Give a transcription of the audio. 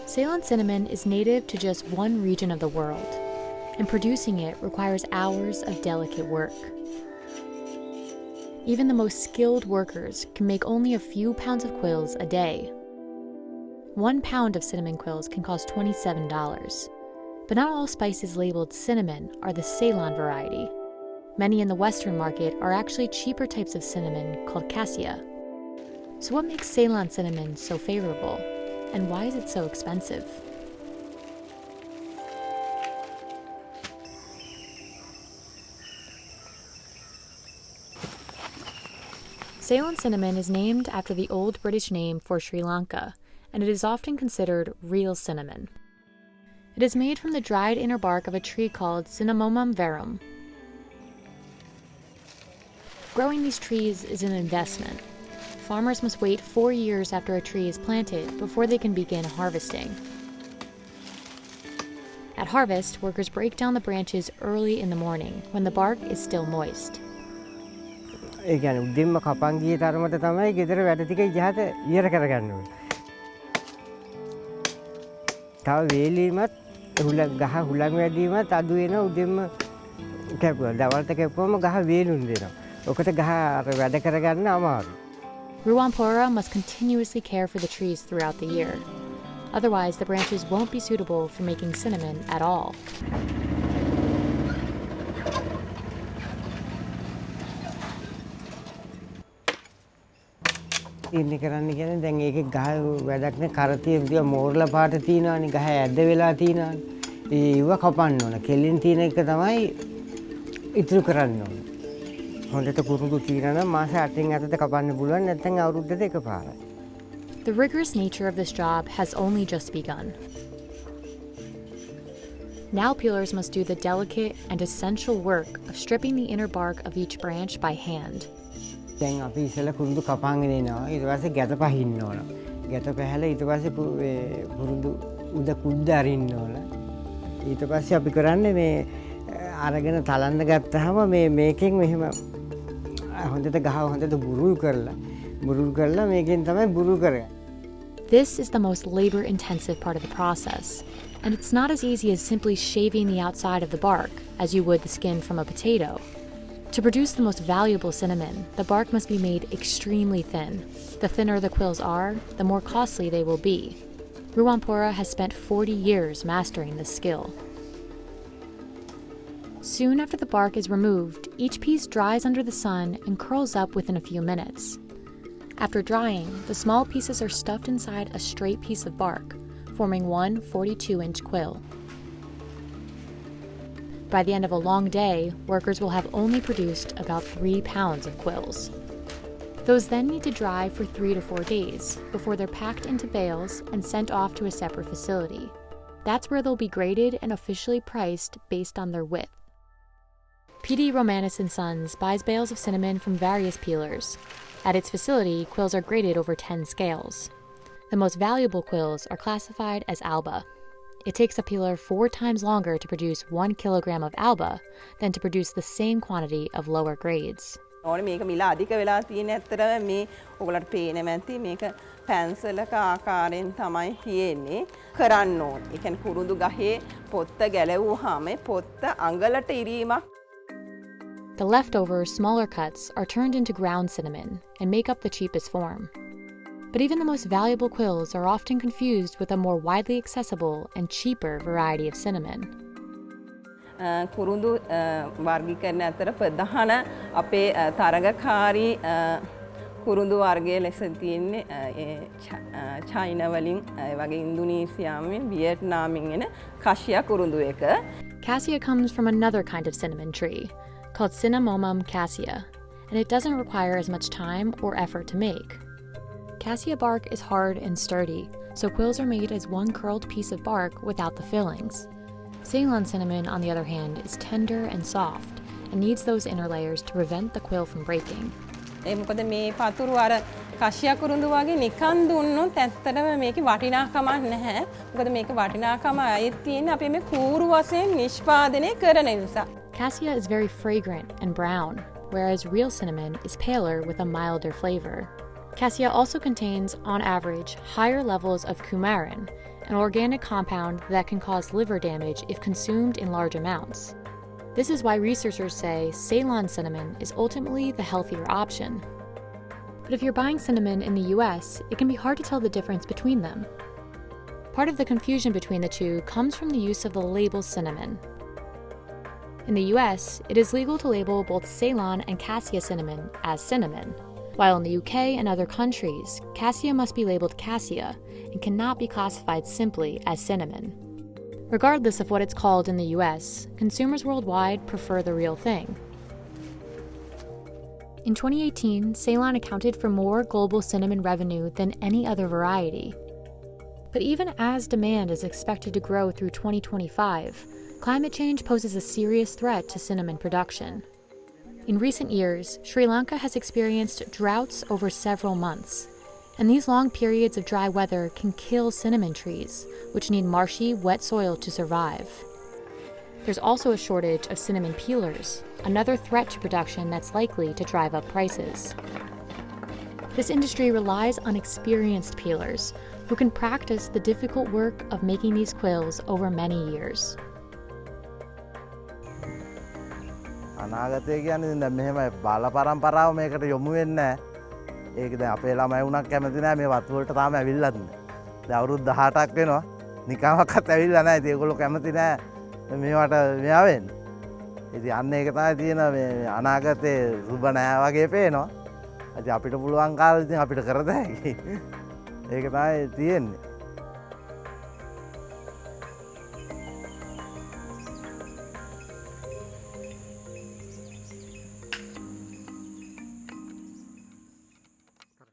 Ceylon cinnamon is native to just one region of the world, and producing it requires hours of delicate work. Even the most skilled workers can make only a few pounds of quills a day. 1 pound of cinnamon quills can cost $27, but not all spices labeled cinnamon are the Ceylon variety. Many in the Western market are actually cheaper types of cinnamon called cassia. So what makes Ceylon cinnamon so favorable? And why is it so expensive? Ceylon cinnamon is named after the old British name for Sri Lanka, and it is often considered real cinnamon. It is made from the dried inner bark of a tree called Cinnamomum verum. Growing these trees is an investment. Farmers must wait 4 years after a tree is planted before they can begin harvesting. At harvest, workers break down the branches early in the morning when the bark is still moist. ඒ කියන්නේ උදේම කපන් ගිය තරමට තමයි ගෙදර වැඩ ටික ඉහත ඉවර කරගන්න ඕනේ. තව වේලීමත් ගහ හුලං වැඩිවීමත් අඩු වෙනවා උදේම කැපුවා. දවල්ට කැපුවම ගහ වේලුම් දෙනවා. ඔකට ගහ වැඩ කරගන්න අමාරුයි. Ruwampura must continuously care for the trees throughout the year. Otherwise, the branches won't be suitable for making cinnamon at all. ඉන්නේ කරන්න කියන්නේ දැන් ඒකේ ගහ වැඩක් නේ කරතිය විදිය මෝරලා පාට තියනවානේ ගහ ඇද්ද වෙලා තියනවානේ ඒව කපන්න ඕන කෙලින් තියෙන එක තමයි ඉතුරු කරන්න ඕන හොඳට කුරුඳු තියනවා නම් මාස 8න් අතට කපන්න පුළුවන් නැත්නම් අවුරුද්දට එකපාරයි. The rigorous nature of this job has only just begun. Now peelers must do the delicate and essential work of stripping the inner bark of each branch by hand. දැන් අපි ඉස්සෙල්ලා කුරුඳු කපංගෙන එනවා ඊට පස්සේ ගැට පහින්න ඕන ගැට පහලා ඊට පස්සේ කුරුඳු උද කුඩ අරින්න ඕන ඊට පස්සේ අපි කරන්නේ මේ අරගෙන තලන්න ගත්තාම මේකෙන් මෙහෙම හොඳට ගහ හොඳට බුරුල් කරලා මේකෙන් තමයි බුරුල් කරගන්නේ. This is the most labor-intensive part of the process, and it's not as easy as simply shaving the outside of the bark as you would the skin from a potato. To produce the most valuable cinnamon, the bark must be made extremely thin. The thinner the quills are, the more costly they will be. Ruwampura has spent 40 years mastering this skill. Soon after the bark is removed, each piece dries under the sun and curls up within a few minutes. After drying, the small pieces are stuffed inside a straight piece of bark, forming one 42-inch quill. By the end of a long day, workers will have only produced about 3 pounds of quills. Those then need to dry for 3 to 4 days before they're packed into bales and sent off to a separate facility. That's where they'll be graded and officially priced based on their width. PD Romanis & Sons buys bales of cinnamon from various peelers. At its facility, quills are graded over 10 scales. The most valuable quills are classified as alba. It takes a peeler 4 times longer to produce 1 kilogram of alba than to produce the same quantity of lower grades. ඕනේ මේක මිල අධික වෙලා තියෙන ඇත්තටම මේ ඔයගලට පේන්නේ නැති මේක පැන්සලක ආකාරයෙන් තමයි තියෙන්නේ කරන්න ඕනේ. ඒ කියන්නේ කුරුඳු ගහේ පොත්ත ගැලවුවාම පොත්ත අඟලට ඉරීමක්. The leftover, smaller cuts are turned into ground cinnamon and make up the cheapest form. But even the most valuable quills are often confused with a more widely accessible and cheaper variety of cinnamon. කුරුඳු වර්ගීකරණ අතර ප්‍රධාන අපේ තරගකාරී කුරුඳු වර්ගයේ ලෙස තියෙන්නේ China වලින් ඒ වගේ ඉන්දුනීසියාවෙන් වියට්නාමෙන් එන කාසියා කුරුඳු එක. Cassia comes from another kind of cinnamon tree called Cinnamomum cassia, and it doesn't require as much time or effort to make. Cassia bark is hard and sturdy, so quills are made as one curled piece of bark without the fillings. Ceylon cinnamon, on the other hand, is tender and soft and needs those inner layers to prevent the quill from breaking. මොකද මේ පතුරු අර කාසියා කුරුඳු වගේ නිකන් දුන්නොත් ඇත්තටම මේකේ වටිනාකමක් නැහැ. මොකද මේක වටිනාකම අයිති තියෙන්නේ අපි මේ කූරු වශයෙන් නිෂ්පාදනය කරන නිසා. Cassia is very fragrant and brown, whereas real cinnamon is paler with a milder flavor. Cassia also contains, on average, higher levels of coumarin, an organic compound that can cause liver damage if consumed in large amounts. This is why researchers say Ceylon cinnamon is ultimately the healthier option. But if you're buying cinnamon in the US, it can be hard to tell the difference between them. Part of the confusion between the two comes from the use of the label cinnamon. In the US, it is legal to label both Ceylon and cassia cinnamon as cinnamon, while in the UK and other countries, cassia must be labeled cassia and cannot be classified simply as cinnamon. Regardless of what it's called in the US, consumers worldwide prefer the real thing. In 2018, Ceylon accounted for more global cinnamon revenue than any other variety. But even as demand is expected to grow through 2025, climate change poses a serious threat to cinnamon production. In recent years, Sri Lanka has experienced droughts over several months, and these long periods of dry weather can kill cinnamon trees, which need marshy, wet soil to survive. There's also a shortage of cinnamon peelers, another threat to production that's likely to drive up prices. This industry relies on experienced peelers who can practice the difficult work of making these quills over many years. අනාගතය කියන්නේ දැන් මෙහෙම බාල පරම්පරාව මේකට යොමු වෙන්නේ නැහැ. ඒක දැන් අපේ ළමයි වුණත් කැමති නැහැ මේ වතු වලට තාම ඇවිල්ලත් නැහැ. දැන් අවුරුදු 18ක් වෙනවා. නිකම්වත් ඇවිල්ලා නැහැ. ඉතින් ඒගොල්ලෝ කැමති නැහැ මේවට මෙයා වෙන්න. ඉතින් අන්න ඒක තමයි තියෙන මේ අනාගතේ සුබ නැහැ වගේ පේනවා. ඉතින් අපිට පුළුවන් කාලෙ ඉතින් අපිට කරද හැකි. ඒක තමයි තියෙන්නේ.